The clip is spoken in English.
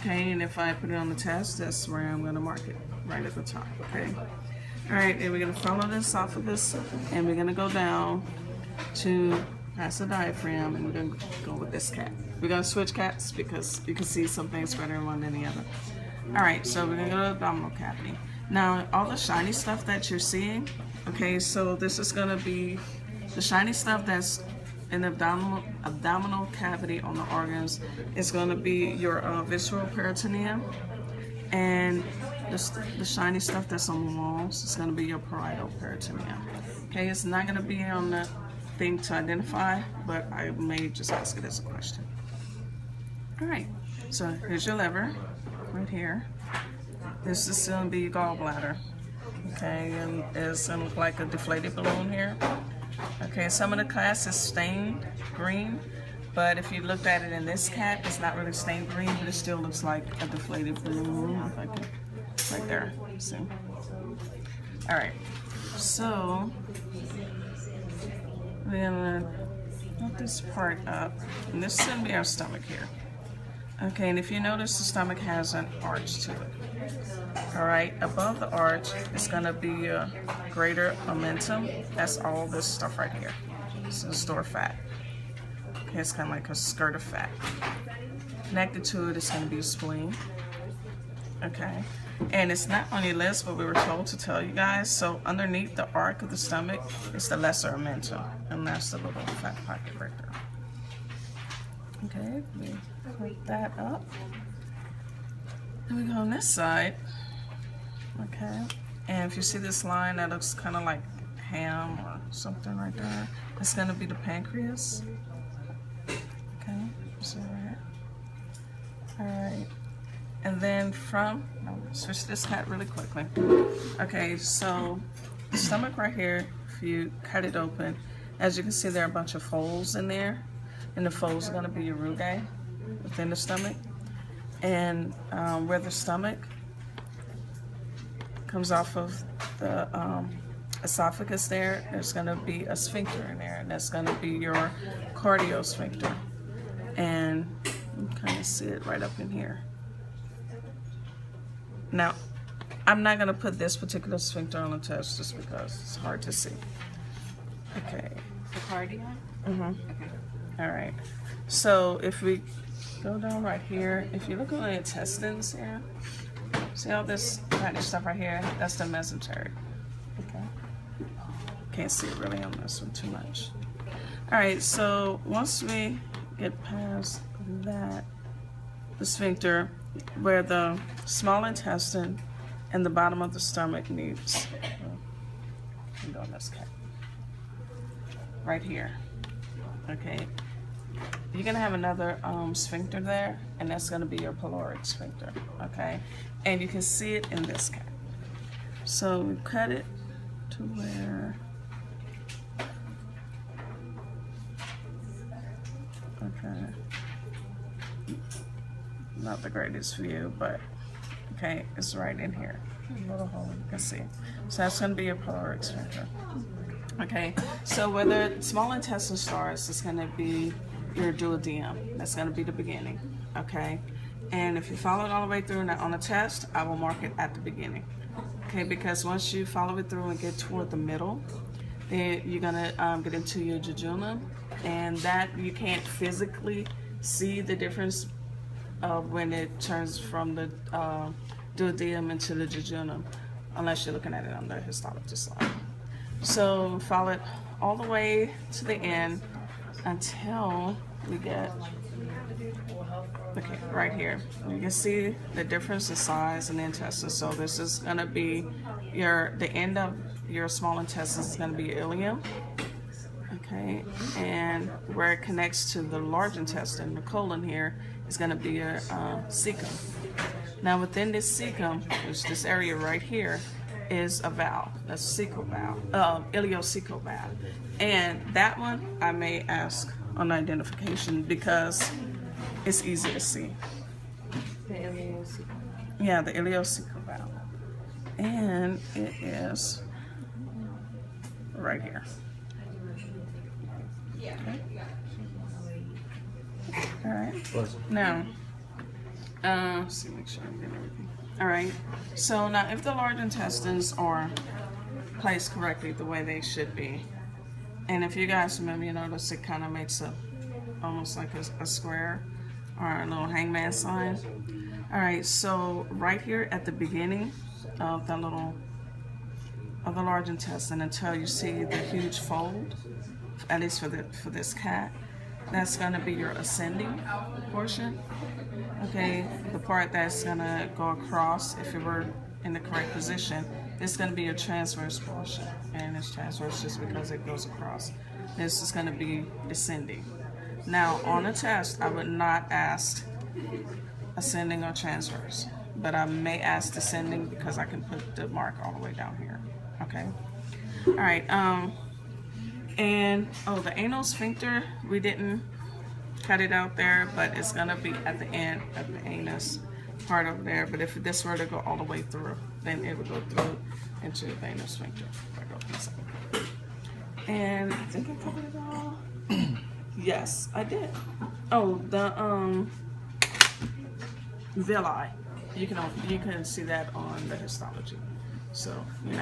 Okay, and if I put it on the test, that's where I'm going to mark it, right at the top, okay? All right, and we're going to follow this esophagus, and we're going to go down to past the diaphragm, and we're going to go with this cat. We're going to switch cats because you can see some things better in one than the other. All right, so we're going to go to the abdominal cavity. Now, all the shiny stuff that you're seeing, okay, so this is going to be the shiny stuff that's in the abdominal cavity on the organs. Is going to be your visceral peritoneum, and the shiny stuff that's on the walls is going to be your parietal peritoneum. Okay, it's not going to be on the thing to identify, but I may just ask it as a question. All right, so here's your liver right here. This is going to be your gallbladder. Okay, and it's going to look like a deflated balloon here. Okay, some of the class is stained green, but if you looked at it in this cat, it's not really stained green, but it still looks like a deflated balloon, like right there. See? All right, so we're gonna put this part up, and this is gonna be our stomach here. Okay, and if you notice, the stomach has an arch to it. All right, above the arch is going to be a greater omentum. That's all this stuff right here. This is store fat. Okay, it's kind of like a skirt of fat. Connected to it is going to be a spleen. Okay, and it's not on your list, but we were told to tell you guys. So underneath the arc of the stomach is the lesser omentum, and that's the little fat pocket right there. Okay, we put that up. Then we go on this side. Okay, and if you see this line that looks kind of like ham or something right there, it's going to be the pancreas. Okay, so right. All right, and then from, I'll switch this cat really quickly. Okay, so the stomach right here, if you cut it open, as you can see, there are a bunch of folds in there, and the folds are going to be your rugae within the stomach, and where the stomach comes off of the esophagus there's going to be a sphincter in there, and that's going to be your cardiosphincter, and you can kind of see it right up in here. Now, I'm not going to put this particular sphincter on the test just because it's hard to see. Okay. The cardio? Mm-hmm. Okay. All right. So if we go down right here, if you look at the intestines here, see all this kind of stuff right here? That's the mesenteric. Okay. Can't see it really on this one too much. All right. So once we get past that, the sphincter, where the small intestine and the bottom of the stomach meets, I'm doing this cat right here. Okay. You're going to have another sphincter there, and that's going to be your pyloric sphincter, okay? And you can see it in this cat. So we cut it to where, okay, not the greatest view, but okay, it's right in here. A little hole you can see. So that's going to be your pyloric sphincter. Okay, so where the small intestine starts, it's going to be your duodenum. That's going to be the beginning, okay? And if you follow it all the way through on the test, I will mark it at the beginning, okay? Because once you follow it through and get toward the middle, then you're going to get into your jejunum, and that you can't physically see the difference of when it turns from the duodenum into the jejunum, unless you're looking at it on the histologist slide. So follow it all the way to the end until we get, okay, right here. You can see the difference in size in the intestines. So this is going to be the end of your small intestines is going to be your ileum. Okay, and where it connects to the large intestine, the colon here, is going to be your cecum. Now within this cecum, which this area right here, is a valve. That's cecal valve, ileocecal valve. And that one I may ask on identification because it's easy to see. The ileocecal. Yeah, the ileocecal valve. And it is right here. Okay. All right. Now, Let's see, make sure I'm getting everything. All right. So now, if the large intestines are placed correctly the way they should be, and if you guys remember, you notice it kind of makes a almost like a square or a little hangman sign. All right. So right here at the beginning of the large intestine, until you see the huge fold, at least for this cat, that's going to be your ascending portion. Okay, the part that's going to go across, if it were in the correct position, is going to be your transverse portion. And it's transverse just because it goes across. This is going to be descending. Now, on a test, I would not ask ascending or transverse, but I may ask descending because I can put the mark all the way down here. Okay. All right. And the anal sphincter, we didn't cut it out there, but it's gonna be at the end of the anus part over there. But if this were to go all the way through, then it would go through into the anal sphincter. And I think I covered it all. Yes, I did. Oh, the villi. You can see that on the histology. So, you know.